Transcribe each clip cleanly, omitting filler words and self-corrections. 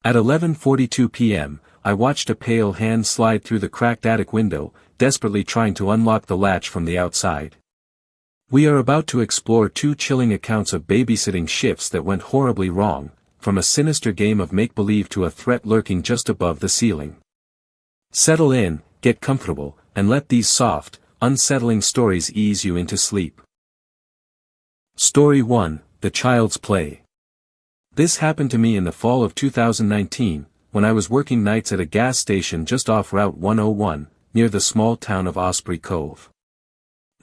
At 11:42 p.m., I watched a pale hand slide through the cracked attic window, desperately trying to unlock the latch from the outside. We are about to explore two chilling accounts of babysitting shifts that went horribly wrong, from a sinister game of make-believe to a threat lurking just above the ceiling. Settle in, get comfortable, and let these soft, unsettling stories ease you into sleep. Story 1, The Child's Play. This happened to me in the fall of 2019, when I was working nights at a gas station just off Route 101, near the small town of Osprey Cove.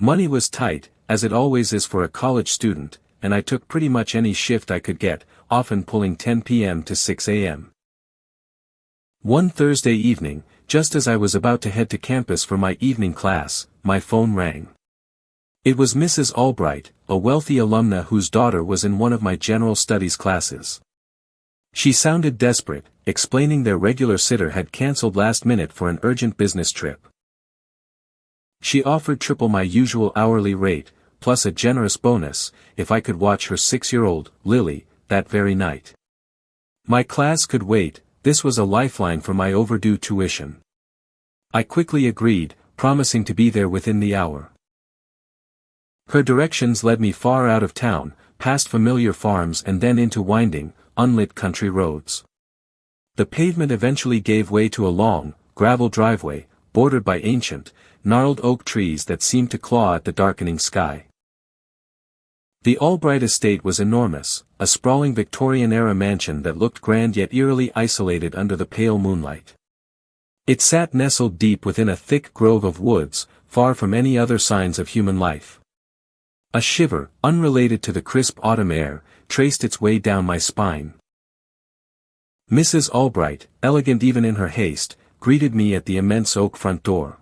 Money was tight, as it always is for a college student, and I took pretty much any shift I could get, often pulling 10 p.m. to 6 a.m. One Thursday evening, just as I was about to head to campus for my evening class, my phone rang. It was Mrs. Albright, a wealthy alumna whose daughter was in one of my general studies classes. She sounded desperate, explaining their regular sitter had cancelled last minute for an urgent business trip. She offered triple my usual hourly rate, plus a generous bonus, if I could watch her 6-year-old, Lily, that very night. My class could wait, this was a lifeline for my overdue tuition. I quickly agreed, promising to be there within the hour. Her directions led me far out of town, past familiar farms and then into winding, unlit country roads. The pavement eventually gave way to a long, gravel driveway, bordered by ancient, gnarled oak trees that seemed to claw at the darkening sky. The Albright estate was enormous, a sprawling Victorian-era mansion that looked grand yet eerily isolated under the pale moonlight. It sat nestled deep within a thick grove of woods, far from any other signs of human life. A shiver, unrelated to the crisp autumn air, traced its way down my spine. Mrs. Albright, elegant even in her haste, greeted me at the immense oak front door.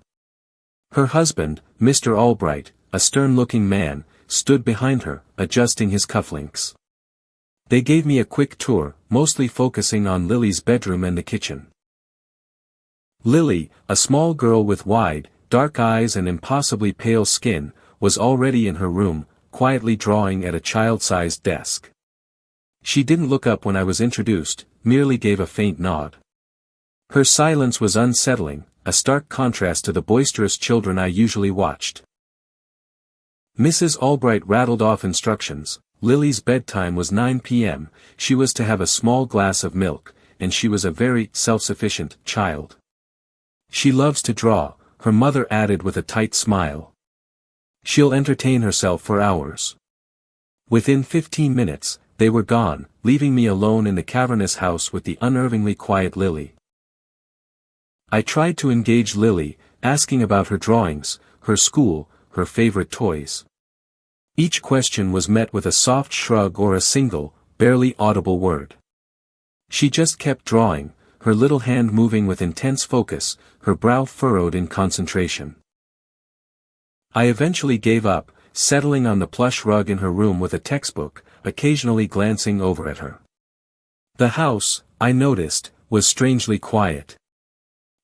Her husband, Mr. Albright, a stern-looking man, stood behind her, adjusting his cufflinks. They gave me a quick tour, mostly focusing on Lily's bedroom and the kitchen. Lily, a small girl with wide, dark eyes and impossibly pale skin, was already in her room, quietly drawing at a child-sized desk. She didn't look up when I was introduced, merely gave a faint nod. Her silence was unsettling, a stark contrast to the boisterous children I usually watched. Mrs. Albright rattled off instructions. Lily's bedtime was 9 p.m., she was to have a small glass of milk, and she was a very self-sufficient child. She loves to draw, her mother added with a tight smile. She'll entertain herself for hours. Within 15 minutes, they were gone, leaving me alone in the cavernous house with the unnervingly quiet Lily. I tried to engage Lily, asking about her drawings, her school, her favorite toys. Each question was met with a soft shrug or a single, barely audible word. She just kept drawing, her little hand moving with intense focus, her brow furrowed in concentration. I eventually gave up, settling on the plush rug in her room with a textbook, occasionally glancing over at her. The house, I noticed, was strangely quiet.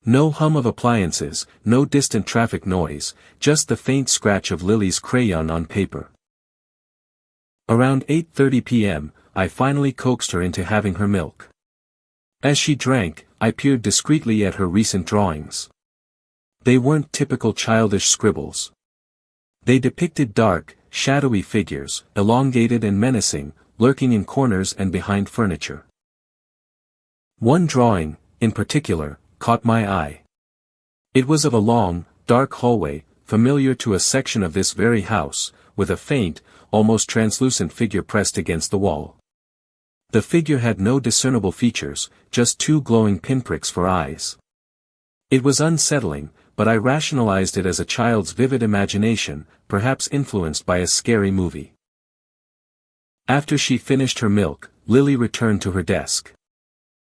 No hum of appliances, no distant traffic noise, just the faint scratch of Lily's crayon on paper. Around 8:30 p.m., I finally coaxed her into having her milk. As she drank, I peered discreetly at her recent drawings. They weren't typical childish scribbles. They depicted dark, shadowy figures, elongated and menacing, lurking in corners and behind furniture. One drawing, in particular, caught my eye. It was of a long, dark hallway, familiar to a section of this very house, with a faint, almost translucent figure pressed against the wall. The figure had no discernible features, just two glowing pinpricks for eyes. It was unsettling, but I rationalized it as a child's vivid imagination, perhaps influenced by a scary movie. After she finished her milk, Lily returned to her desk.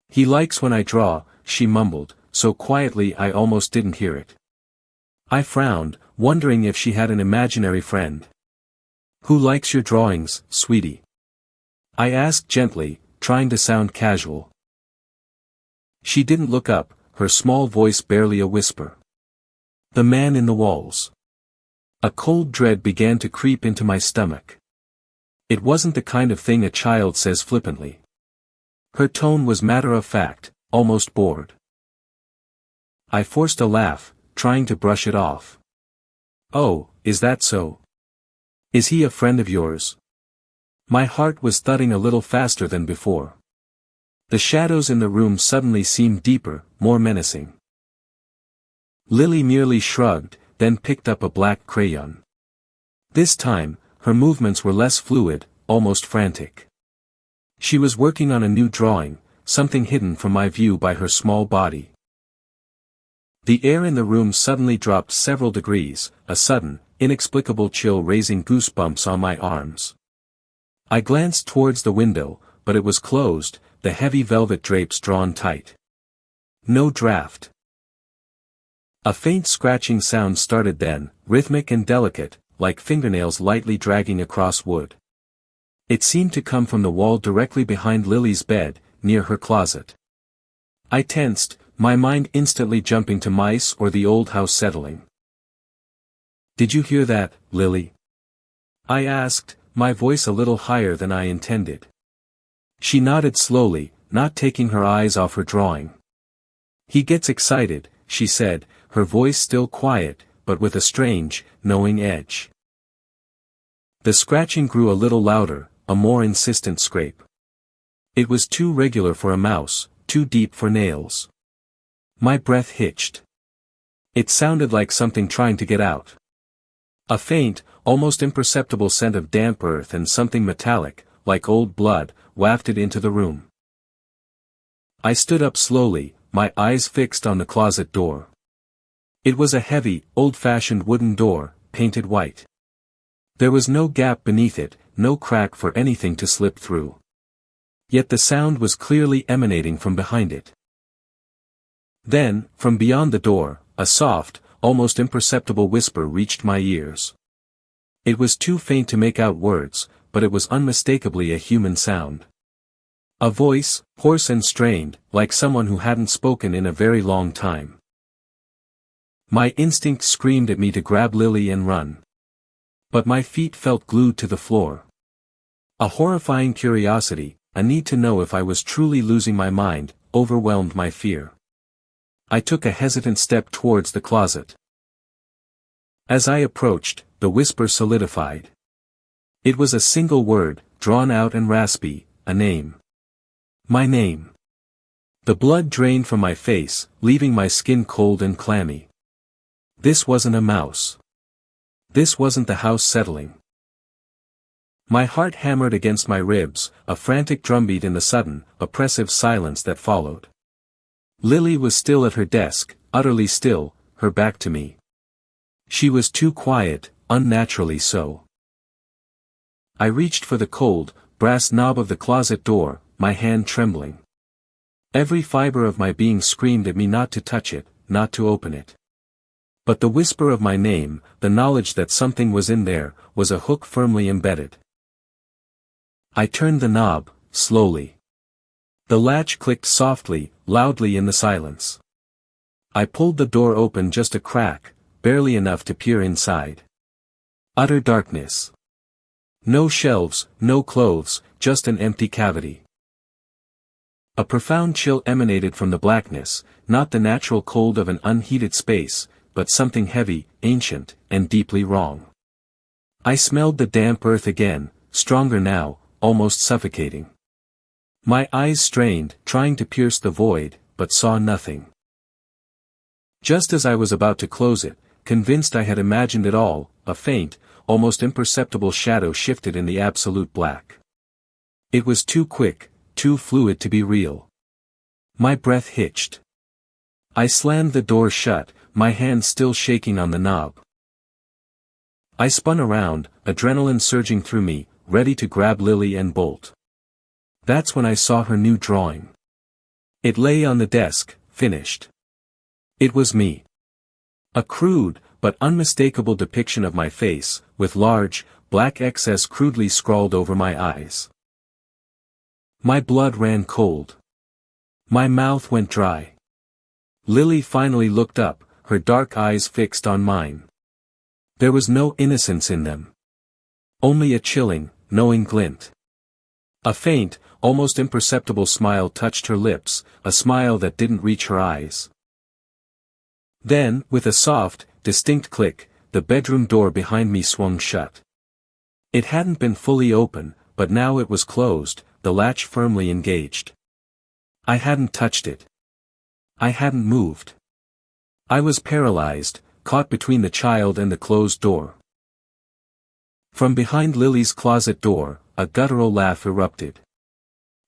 "He likes when I draw," she mumbled, so quietly I almost didn't hear it. I frowned, wondering if she had an imaginary friend. "Who likes your drawings, sweetie?" I asked gently, trying to sound casual. She didn't look up, her small voice barely a whisper. "The man in the walls." A cold dread began to creep into my stomach. It wasn't the kind of thing a child says flippantly. Her tone was matter-of-fact, almost bored. I forced a laugh, trying to brush it off. "Oh, is that so? Is he a friend of yours?" My heart was thudding a little faster than before. The shadows in the room suddenly seemed deeper, more menacing. Lily merely shrugged, then picked up a black crayon. This time, her movements were less fluid, almost frantic. She was working on a new drawing, something hidden from my view by her small body. The air in the room suddenly dropped several degrees, a sudden, inexplicable chill raising goosebumps on my arms. I glanced towards the window, but it was closed, the heavy velvet drapes drawn tight. No draft. A faint scratching sound started then, rhythmic and delicate, like fingernails lightly dragging across wood. It seemed to come from the wall directly behind Lily's bed, near her closet. I tensed, my mind instantly jumping to mice or the old house settling. "Did you hear that, Lily?" I asked, my voice a little higher than I intended. She nodded slowly, not taking her eyes off her drawing. "He gets excited," she said, her voice still quiet, but with a strange, knowing edge. The scratching grew a little louder, a more insistent scrape. It was too regular for a mouse, too deep for nails. My breath hitched. It sounded like something trying to get out. A faint, almost imperceptible scent of damp earth and something metallic, like old blood, wafted into the room. I stood up slowly, my eyes fixed on the closet door. It was a heavy, old-fashioned wooden door, painted white. There was no gap beneath it, no crack for anything to slip through. Yet the sound was clearly emanating from behind it. Then, from beyond the door, a soft, almost imperceptible whisper reached my ears. It was too faint to make out words, but it was unmistakably a human sound. A voice, hoarse and strained, like someone who hadn't spoken in a very long time. My instinct screamed at me to grab Lily and run. But my feet felt glued to the floor. A horrifying curiosity, a need to know if I was truly losing my mind, overwhelmed my fear. I took a hesitant step towards the closet. As I approached, the whisper solidified. It was a single word, drawn out and raspy, a name. My name. The blood drained from my face, leaving my skin cold and clammy. This wasn't a mouse. This wasn't the house settling. My heart hammered against my ribs, a frantic drumbeat in the sudden, oppressive silence that followed. Lily was still at her desk, utterly still, her back to me. She was too quiet, unnaturally so. I reached for the cold, brass knob of the closet door, my hand trembling. Every fiber of my being screamed at me not to touch it, not to open it. But the whisper of my name, the knowledge that something was in there, was a hook firmly embedded. I turned the knob, slowly. The latch clicked softly, loudly in the silence. I pulled the door open just a crack, barely enough to peer inside. Utter darkness. No shelves, no clothes, just an empty cavity. A profound chill emanated from the blackness, not the natural cold of an unheated space, but something heavy, ancient, and deeply wrong. I smelled the damp earth again, stronger now, almost suffocating. My eyes strained, trying to pierce the void, but saw nothing. Just as I was about to close it, convinced I had imagined it all, a faint, almost imperceptible shadow shifted in the absolute black. It was too quick, too fluid to be real. My breath hitched. I slammed the door shut, my hand still shaking on the knob. I spun around, adrenaline surging through me, ready to grab Lily and bolt. That's when I saw her new drawing. It lay on the desk, finished. It was me. A crude, but unmistakable depiction of my face, with large, black X's crudely scrawled over my eyes. My blood ran cold. My mouth went dry. Lily finally looked up, her dark eyes fixed on mine. There was no innocence in them. Only a chilling, knowing glint. A faint, almost imperceptible smile touched her lips, a smile that didn't reach her eyes. Then, with a soft, distinct click, the bedroom door behind me swung shut. It hadn't been fully open, but now it was closed, the latch firmly engaged. I hadn't touched it. I hadn't moved. I was paralyzed, caught between the child and the closed door. From behind Lily's closet door, a guttural laugh erupted.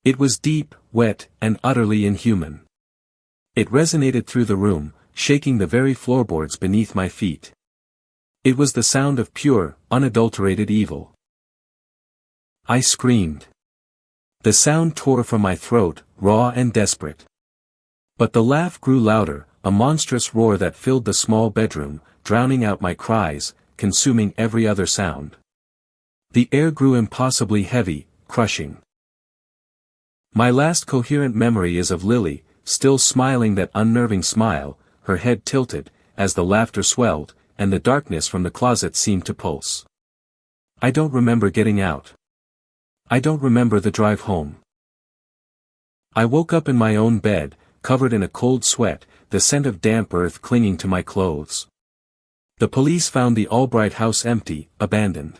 It was deep, wet, and utterly inhuman. It resonated through the room, shaking the very floorboards beneath my feet. It was the sound of pure, unadulterated evil. I screamed. The sound tore from my throat, raw and desperate. But the laugh grew louder, a monstrous roar that filled the small bedroom, drowning out my cries, consuming every other sound. The air grew impossibly heavy, crushing. My last coherent memory is of Lily, still smiling that unnerving smile, her head tilted, as the laughter swelled, and the darkness from the closet seemed to pulse. I don't remember getting out. I don't remember the drive home. I woke up in my own bed, covered in a cold sweat, the scent of damp earth clinging to my clothes. The police found the Albright house empty, abandoned.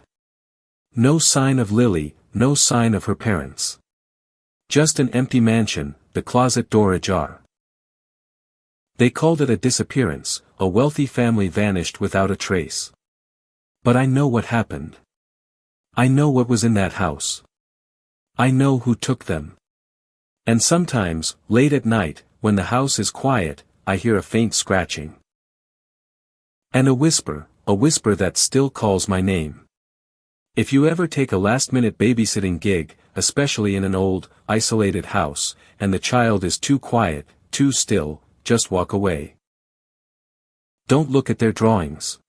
No sign of Lily, no sign of her parents. Just an empty mansion, the closet door ajar. They called it a disappearance, a wealthy family vanished without a trace. But I know what happened. I know what was in that house. I know who took them. And sometimes, late at night, when the house is quiet, I hear a faint scratching. And a whisper that still calls my name. If you ever take a last-minute babysitting gig, especially in an old, isolated house, and the child is too quiet, too still, just walk away. Don't look at their drawings.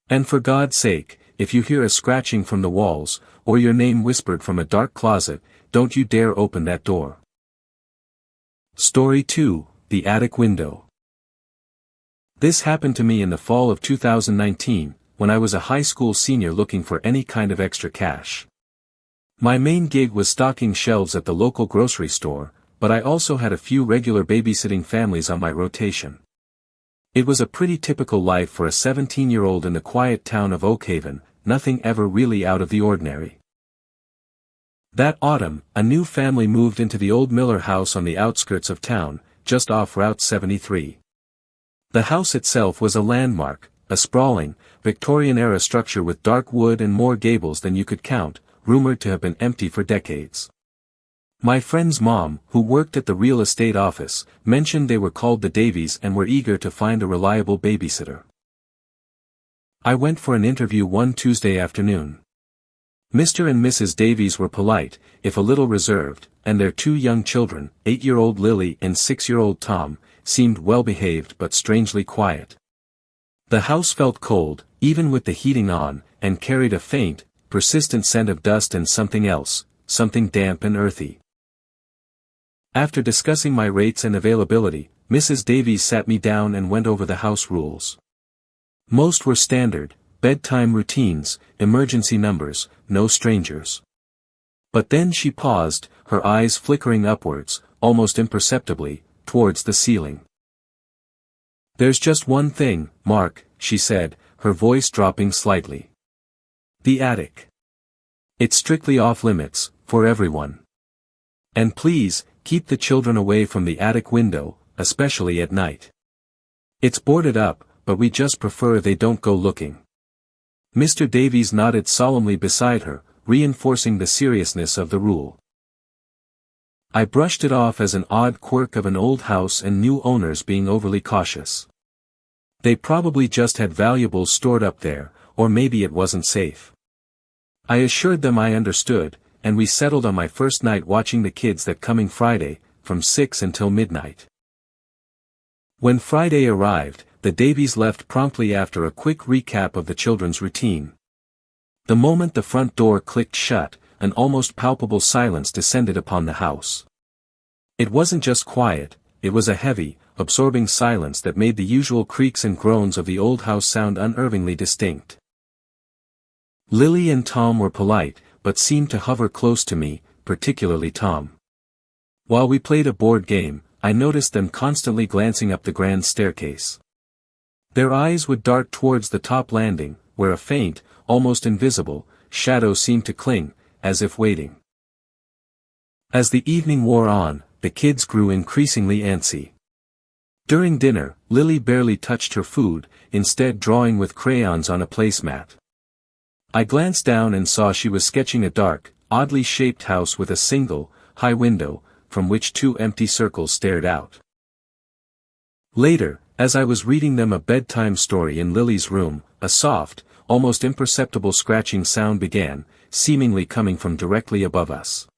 And for God's sake, if you hear a scratching from the walls, or your name whispered from a dark closet, don't you dare open that door. Story 2, The Attic Window. This happened to me in the fall of 2019, when I was a high school senior looking for any kind of extra cash. My main gig was stocking shelves at the local grocery store, but I also had a few regular babysitting families on my rotation. It was a pretty typical life for a 17-year-old in the quiet town of Oakhaven, nothing ever really out of the ordinary. That autumn, a new family moved into the old Miller house on the outskirts of town, just off Route 73. The house itself was a landmark, a sprawling, Victorian-era structure with dark wood and more gables than you could count, rumored to have been empty for decades. My friend's mom, who worked at the real estate office, mentioned they were called the Davies and were eager to find a reliable babysitter. I went for an interview one Tuesday afternoon. Mr. and Mrs. Davies were polite, if a little reserved, and their two young children, 8-year-old Lily and 6-year-old Tom, seemed well-behaved but strangely quiet. The house felt cold, even with the heating on, and carried a faint, persistent scent of dust and something else, something damp and earthy. After discussing my rates and availability, Mrs. Davies sat me down and went over the house rules. Most were standard: bedtime routines, emergency numbers, no strangers. But then she paused, her eyes flickering upwards, almost imperceptibly, towards the ceiling. "There's just one thing, Mark," she said, her voice dropping slightly. "The attic. It's strictly off-limits, for everyone. And please, keep the children away from the attic window, especially at night. It's boarded up, but we just prefer they don't go looking." Mr. Davies nodded solemnly beside her, reinforcing the seriousness of the rule. I brushed it off as an odd quirk of an old house and new owners being overly cautious. They probably just had valuables stored up there, or maybe it wasn't safe. I assured them I understood, and we settled on my first night watching the kids that coming Friday, from 6 until midnight. When Friday arrived, the Davies left promptly after a quick recap of the children's routine. The moment the front door clicked shut, an almost palpable silence descended upon the house. It wasn't just quiet, it was a heavy, absorbing silence that made the usual creaks and groans of the old house sound unnervingly distinct. Lily and Tom were polite, but seemed to hover close to me, particularly Tom. While we played a board game, I noticed them constantly glancing up the grand staircase. Their eyes would dart towards the top landing, where a faint, almost invisible, shadow seemed to cling, as if waiting. As the evening wore on, the kids grew increasingly antsy. During dinner, Lily barely touched her food, instead drawing with crayons on a placemat. I glanced down and saw she was sketching a dark, oddly shaped house with a single, high window, from which two empty circles stared out. Later, as I was reading them a bedtime story in Lily's room, a soft, almost imperceptible scratching sound began, seemingly coming from directly above us.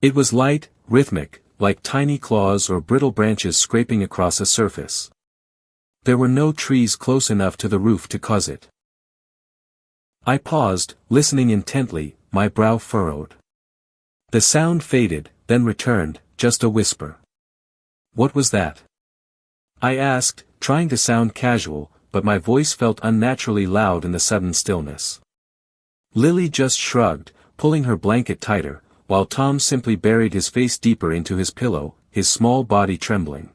It was light, rhythmic, like tiny claws or brittle branches scraping across a surface. There were no trees close enough to the roof to cause it. I paused, listening intently, my brow furrowed. The sound faded, then returned, just a whisper. "What was that?" I asked, trying to sound casual, but my voice felt unnaturally loud in the sudden stillness. Lily just shrugged, pulling her blanket tighter, while Tom simply buried his face deeper into his pillow, his small body trembling.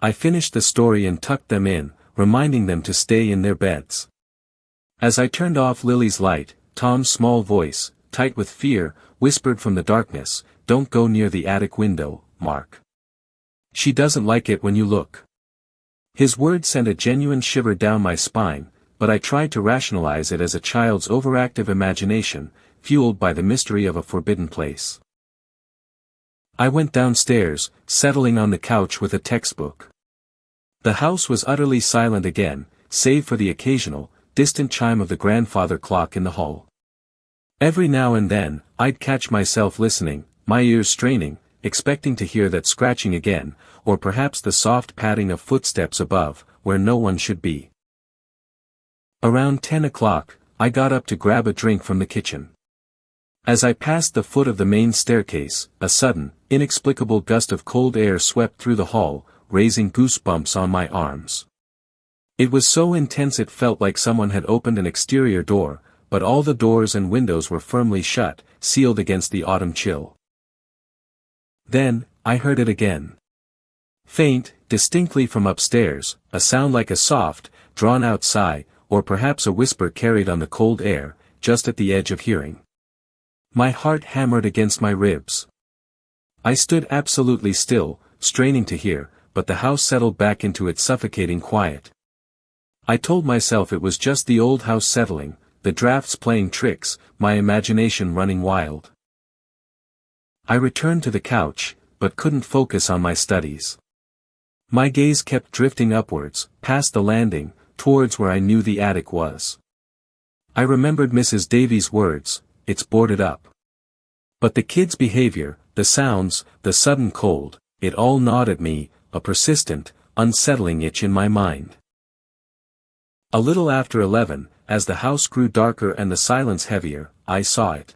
I finished the story and tucked them in, reminding them to stay in their beds. As I turned off Lily's light, Tom's small voice, tight with fear, whispered from the darkness, "Don't go near the attic window, Mark. She doesn't like it when you look." His words sent a genuine shiver down my spine, but I tried to rationalize it as a child's overactive imagination, fueled by the mystery of a forbidden place. I went downstairs, settling on the couch with a textbook. The house was utterly silent again, save for the occasional, distant chime of the grandfather clock in the hall. Every now and then, I'd catch myself listening, my ears straining, expecting to hear that scratching again, or perhaps the soft padding of footsteps above, where no one should be. Around 10 o'clock, I got up to grab a drink from the kitchen. As I passed the foot of the main staircase, a sudden, inexplicable gust of cold air swept through the hall, raising goosebumps on my arms. It was so intense it felt like someone had opened an exterior door, but all the doors and windows were firmly shut, sealed against the autumn chill. Then, I heard it again. Faint, distinctly from upstairs, a sound like a soft, drawn-out sigh, or perhaps a whisper carried on the cold air, just at the edge of hearing. My heart hammered against my ribs. I stood absolutely still, straining to hear, but the house settled back into its suffocating quiet. I told myself it was just the old house settling, the drafts playing tricks, my imagination running wild. I returned to the couch, but couldn't focus on my studies. My gaze kept drifting upwards, past the landing, towards where I knew the attic was. I remembered Mrs. Davies' words, "It's boarded up." But the kids' behavior, the sounds, the sudden cold, it all gnawed at me, a persistent, unsettling itch in my mind. A little after 11, as the house grew darker and the silence heavier, I saw it.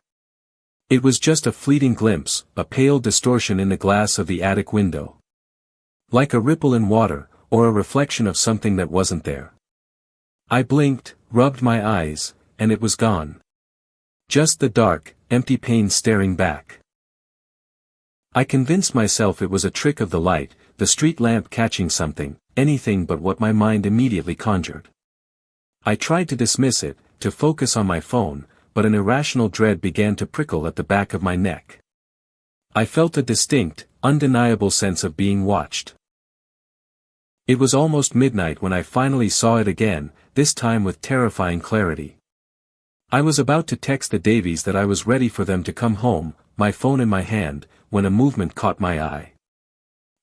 It was just a fleeting glimpse, a pale distortion in the glass of the attic window. Like a ripple in water, or a reflection of something that wasn't there. I blinked, rubbed my eyes, and it was gone. Just the dark, empty pane staring back. I convinced myself it was a trick of the light, the street lamp catching something, anything but what my mind immediately conjured. I tried to dismiss it, to focus on my phone, but an irrational dread began to prickle at the back of my neck. I felt a distinct, undeniable sense of being watched. It was almost midnight when I finally saw it again, this time with terrifying clarity. I was about to text the Davies that I was ready for them to come home, my phone in my hand, when a movement caught my eye.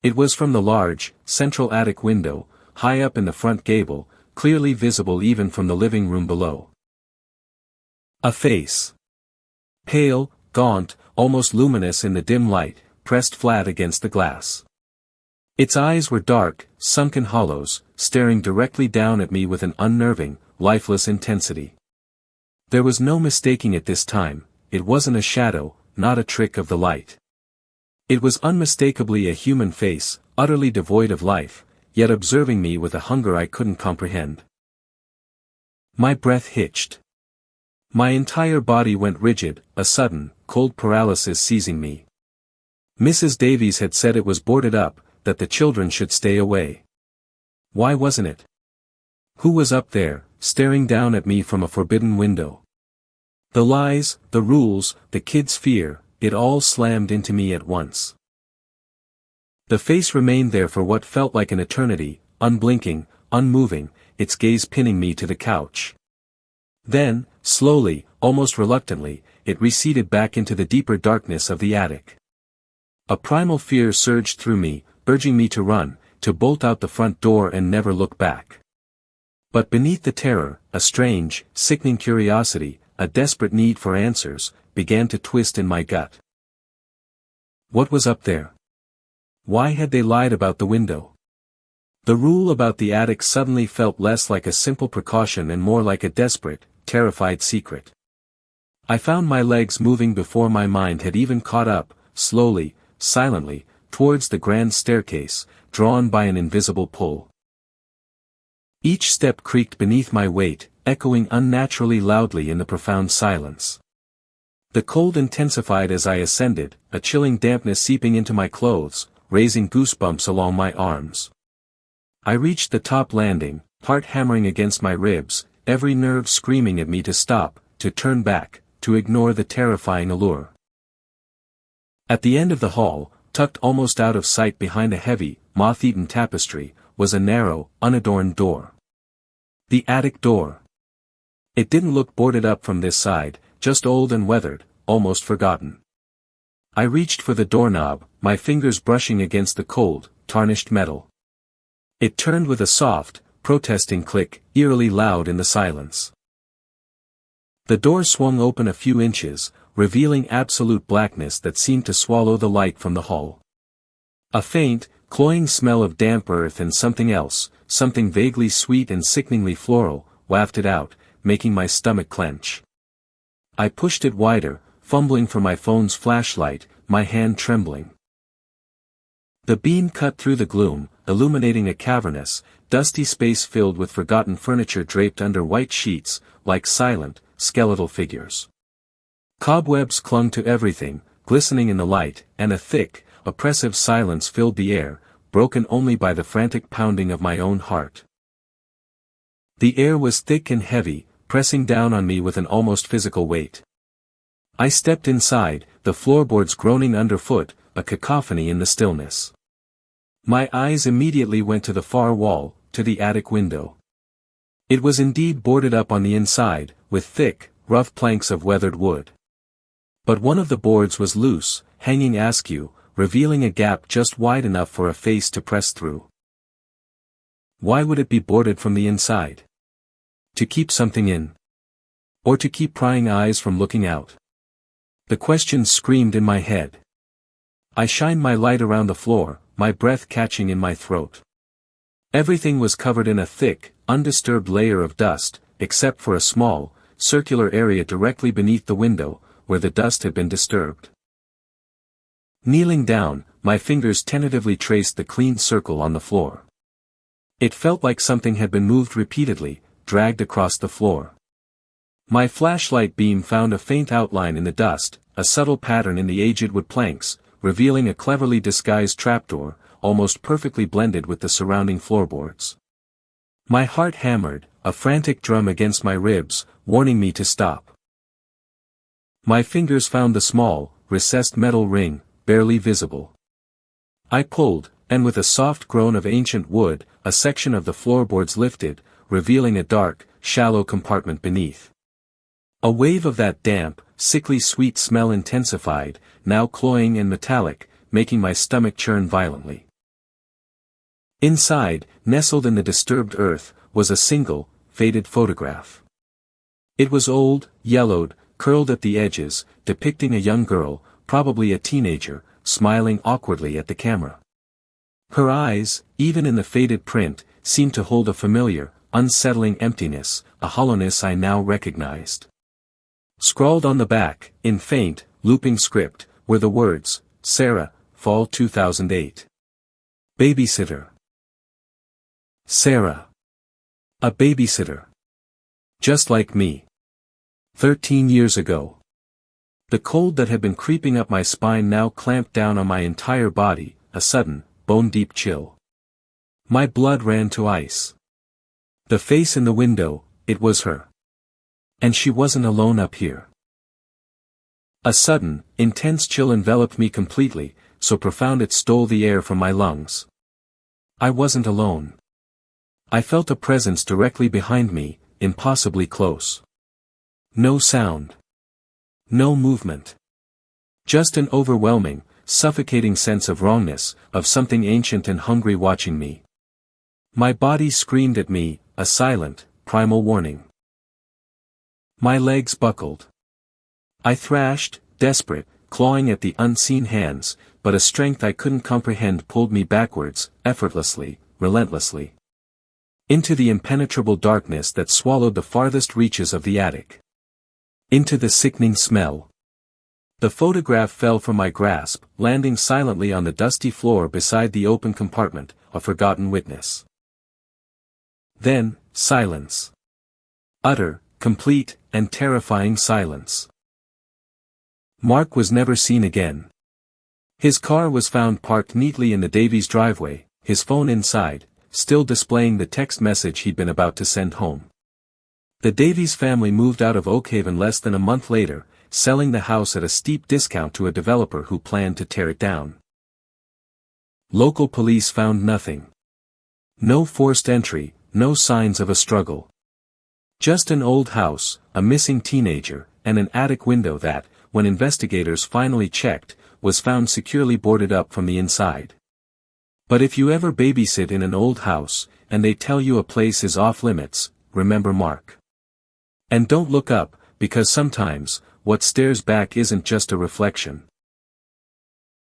It was from the large, central attic window, high up in the front gable, clearly visible even from the living room below. A face. Pale, gaunt, almost luminous in the dim light, pressed flat against the glass. Its eyes were dark, sunken hollows, staring directly down at me with an unnerving, lifeless intensity. There was no mistaking it this time, it wasn't a shadow, not a trick of the light. It was unmistakably a human face, utterly devoid of life, yet observing me with a hunger I couldn't comprehend. My breath hitched. My entire body went rigid, a sudden, cold paralysis seizing me. Mrs. Davies had said it was boarded up, that the children should stay away. Why wasn't it? Who was up there, staring down at me from a forbidden window? The lies, the rules, the kids' fear, it all slammed into me at once. The face remained there for what felt like an eternity, unblinking, unmoving, its gaze pinning me to the couch. Then, slowly, almost reluctantly, it receded back into the deeper darkness of the attic. A primal fear surged through me, urging me to run, to bolt out the front door and never look back. But beneath the terror, a strange, sickening curiosity, a desperate need for answers, began to twist in my gut. What was up there? Why had they lied about the window? The rule about the attic suddenly felt less like a simple precaution and more like a desperate, terrified secret. I found my legs moving before my mind had even caught up, slowly, silently, towards the grand staircase, drawn by an invisible pull. Each step creaked beneath my weight, echoing unnaturally loudly in the profound silence. The cold intensified as I ascended, a chilling dampness seeping into my clothes, raising goosebumps along my arms. I reached the top landing, heart hammering against my ribs, every nerve screaming at me to stop, to turn back, to ignore the terrifying allure. At the end of the hall, tucked almost out of sight behind a heavy, moth-eaten tapestry, was a narrow, unadorned door. The attic door. It didn't look boarded up from this side, just old and weathered, almost forgotten. I reached for the doorknob, my fingers brushing against the cold, tarnished metal. It turned with a soft, protesting click, eerily loud in the silence. The door swung open a few inches, revealing absolute blackness that seemed to swallow the light from the hall. A faint, cloying smell of damp earth and something else, something vaguely sweet and sickeningly floral, wafted out, making my stomach clench. I pushed it wider, fumbling for my phone's flashlight, my hand trembling. The beam cut through the gloom, illuminating a cavernous, dusty space filled with forgotten furniture draped under white sheets, like silent, skeletal figures. Cobwebs clung to everything, glistening in the light, and a thick, oppressive silence filled the air, broken only by the frantic pounding of my own heart. The air was thick and heavy, pressing down on me with an almost physical weight. I stepped inside, the floorboards groaning underfoot, a cacophony in the stillness. My eyes immediately went to the far wall, to the attic window. It was indeed boarded up on the inside, with thick, rough planks of weathered wood. But one of the boards was loose, hanging askew, revealing a gap just wide enough for a face to press through. Why would it be boarded from the inside? To keep something in? Or to keep prying eyes from looking out? The questions screamed in my head. I shined my light around the floor, my breath catching in my throat. Everything was covered in a thick, undisturbed layer of dust, except for a small, circular area directly beneath the window, where the dust had been disturbed. Kneeling down, my fingers tentatively traced the clean circle on the floor. It felt like something had been moved repeatedly, dragged across the floor. My flashlight beam found a faint outline in the dust, a subtle pattern in the aged wood planks, revealing a cleverly disguised trapdoor, almost perfectly blended with the surrounding floorboards. My heart hammered, a frantic drum against my ribs, warning me to stop. My fingers found the small, recessed metal ring, barely visible. I pulled, and with a soft groan of ancient wood, a section of the floorboards lifted, revealing a dark, shallow compartment beneath. A wave of that damp, sickly sweet smell intensified, now cloying and metallic, making my stomach churn violently. Inside, nestled in the disturbed earth, was a single, faded photograph. It was old, yellowed, curled at the edges, depicting a young girl, probably a teenager, smiling awkwardly at the camera. Her eyes, even in the faded print, seemed to hold a familiar, unsettling emptiness, a hollowness I now recognized. Scrawled on the back, in faint, looping script, were the words, Sarah, Fall 2008. Babysitter. Sarah. A babysitter. Just like me. 13 years ago. The cold that had been creeping up my spine now clamped down on my entire body, a sudden, bone-deep chill. My blood ran to ice. The face in the window, it was her. And she wasn't alone up here. A sudden, intense chill enveloped me completely, so profound it stole the air from my lungs. I wasn't alone. I felt a presence directly behind me, impossibly close. No sound. No movement. Just an overwhelming, suffocating sense of wrongness, of something ancient and hungry watching me. My body screamed at me, a silent, primal warning. My legs buckled. I thrashed, desperate, clawing at the unseen hands, but a strength I couldn't comprehend pulled me backwards, effortlessly, relentlessly. Into the impenetrable darkness that swallowed the farthest reaches of the attic. Into the sickening smell. The photograph fell from my grasp, landing silently on the dusty floor beside the open compartment, a forgotten witness. Then, silence. Utter, complete, and terrifying silence. Mark was never seen again. His car was found parked neatly in the Davies driveway, his phone inside, still displaying the text message he'd been about to send home. The Davies family moved out of Oakhaven less than a month later, selling the house at a steep discount to a developer who planned to tear it down. Local police found nothing. No forced entry, no signs of a struggle. Just an old house, a missing teenager, and an attic window that, when investigators finally checked, was found securely boarded up from the inside. But if you ever babysit in an old house, and they tell you a place is off limits, remember Mark. And don't look up, because sometimes, what stares back isn't just a reflection.